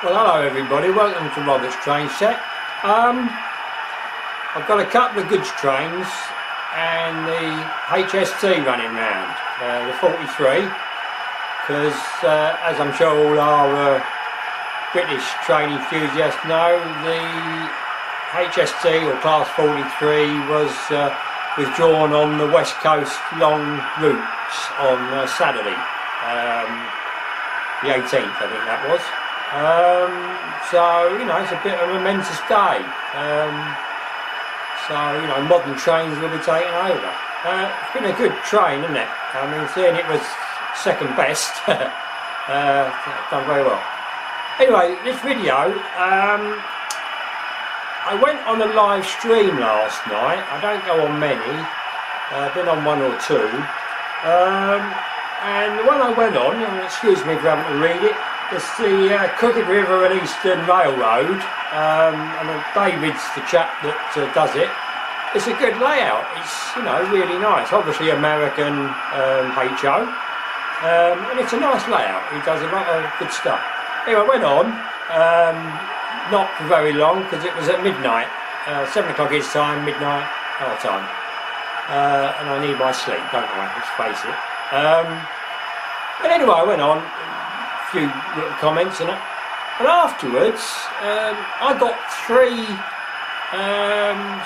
Well, hello everybody, welcome to Robert's Train Set. I've got a couple of goods trains and the HST running round, the 43, because as I'm sure all our British train enthusiasts know, the HST or Class 43 was withdrawn on the West Coast long routes on Saturday, the 18th I think that was. So, you know, it's a bit of a momentous day. So, you know, modern trains will be taken over. It's been a good train, isn't it? I mean, seeing it was second best, done very well. Anyway, this video, I went on a live stream last night. I don't go on many, I've been on one or two. And the one I went on, and excuse me for having to read it, it's the Crooked River and Eastern Railroad, and David's the chap that does it. It's a good layout, it's, you know, really nice, obviously American HO, and it's a nice layout. He does a lot of good stuff. Anyway, I went on, not for very long because it was at midnight, 7 o'clock his time, midnight our time, and I need my sleep, don't I, let's face it. But anyway, I went on, few little comments and that, but afterwards I got 3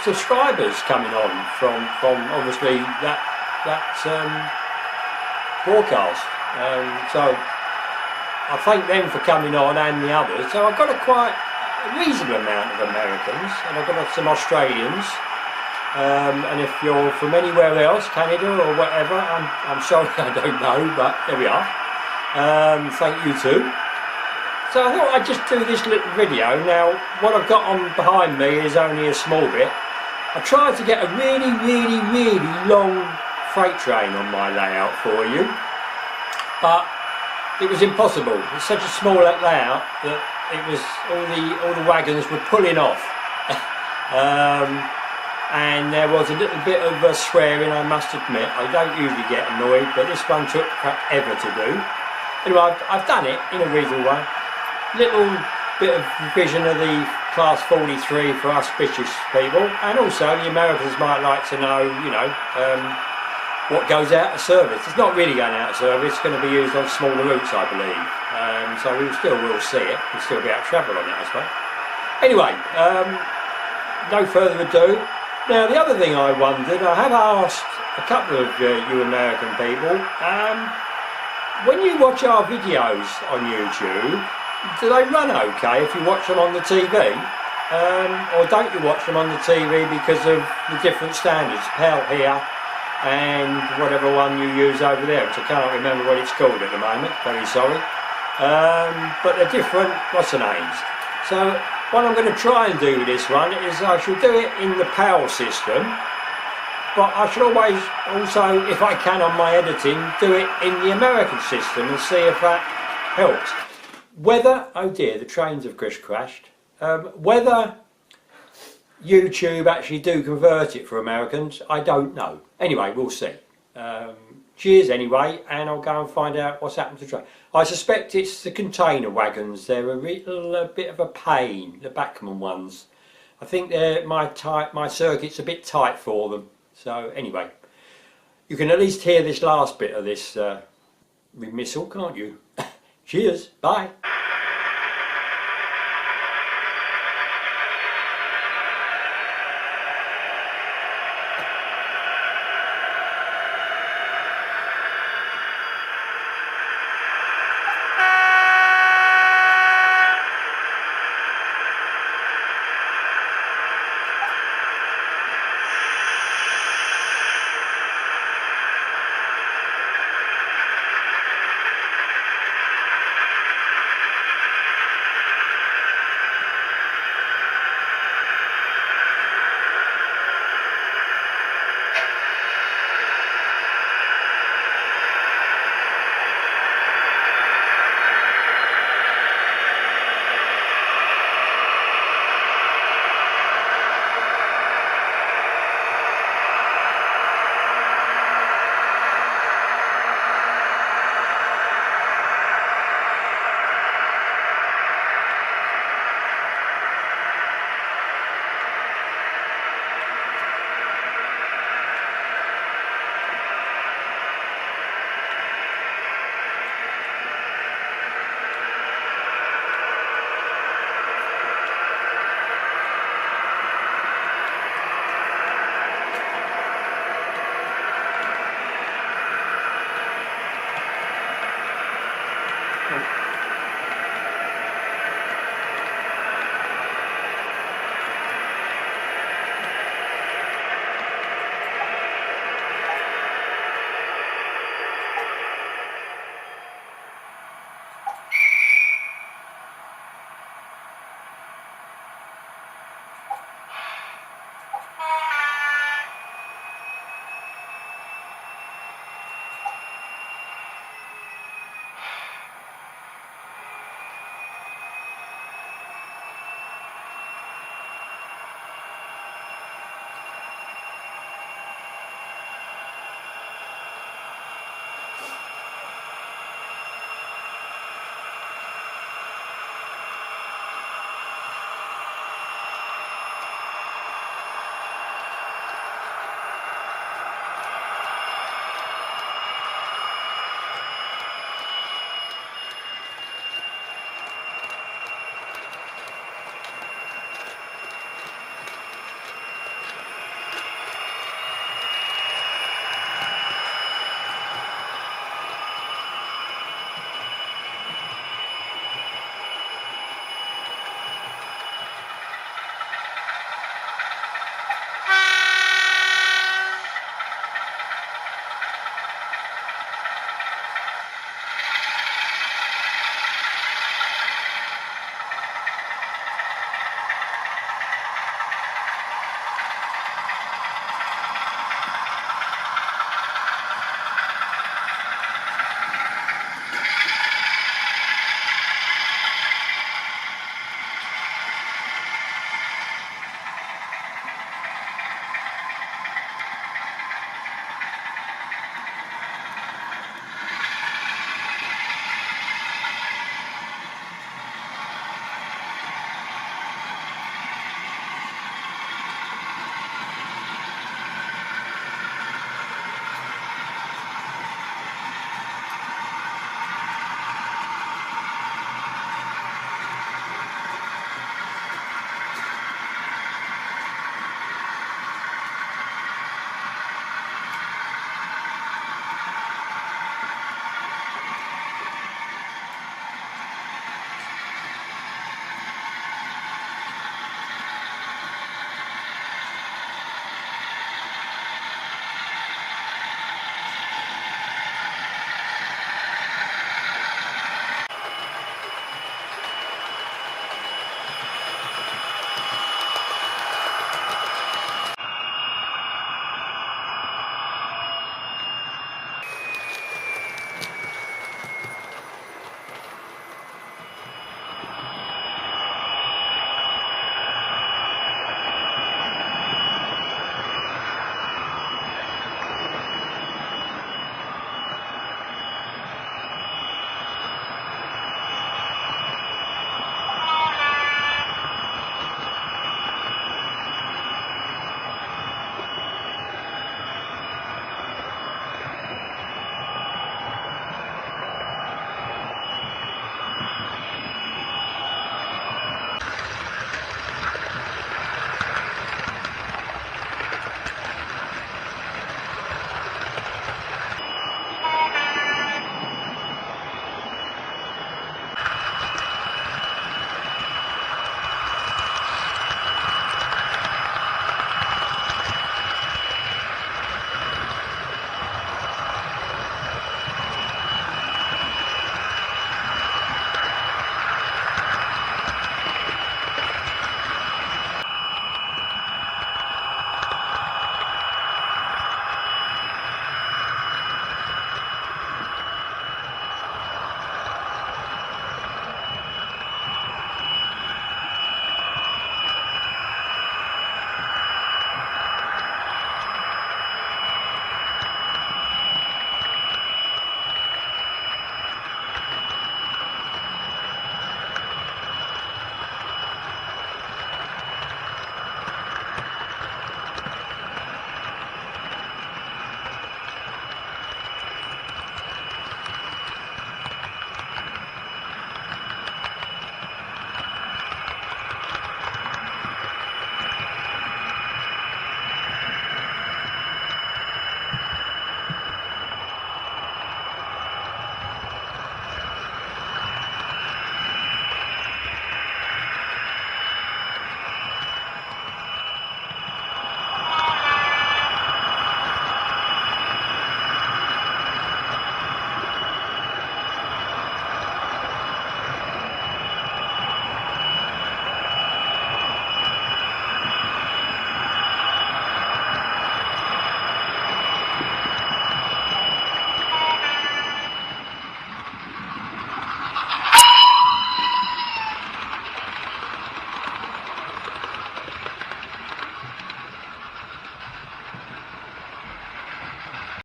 subscribers coming on from obviously that broadcast, so I thank them for coming on and the others. So I've got a quite reasonable amount of Americans and I've got some Australians, and if you're from anywhere else, Canada or whatever, I'm sorry I don't know, but there we are. Thank you too. So I thought I'd just do this little video. Now what I've got on behind me is only a small bit. I tried to get a really long freight train on my layout for you, but it was impossible. It's such a small layout that it was all the wagons were pulling off. And there was a little bit of swearing, I must admit. I don't usually get annoyed, but this one took forever to do. Anyway, I've done it in a reasonable way. Little bit of revision of the Class 43 for us British people, and also the Americans might like to know, you know, what goes out of service. It's not really going out of service, it's going to be used on smaller routes, I believe. So we still will see it, we'll still be able to travel on it, I suppose. Anyway, no further ado. Now the other thing I wondered, I have asked a couple of you American people, when you watch our videos on YouTube, do they run okay if you watch them on the TV? Or don't you watch them on the TV because of the different standards, PAL here and whatever one you use over there, which I cannot remember what it's called at the moment, very sorry. But they're different, what's the names? So what I'm going to try and do with this one is I shall do it in the PAL system, but I should always also, if I can on my editing, do it in the American system and see if that helps. Whether, oh dear, the trains have crashed, whether YouTube actually do convert it for Americans, I don't know. Anyway, we'll see. Cheers anyway, and I'll go and find out what's happened to the train. I suspect it's the container wagons. They're a bit of a pain, the Backman ones. I think my circuit's a bit tight for them. So anyway, you can at least hear this last bit of this missile, can't you? Cheers, bye.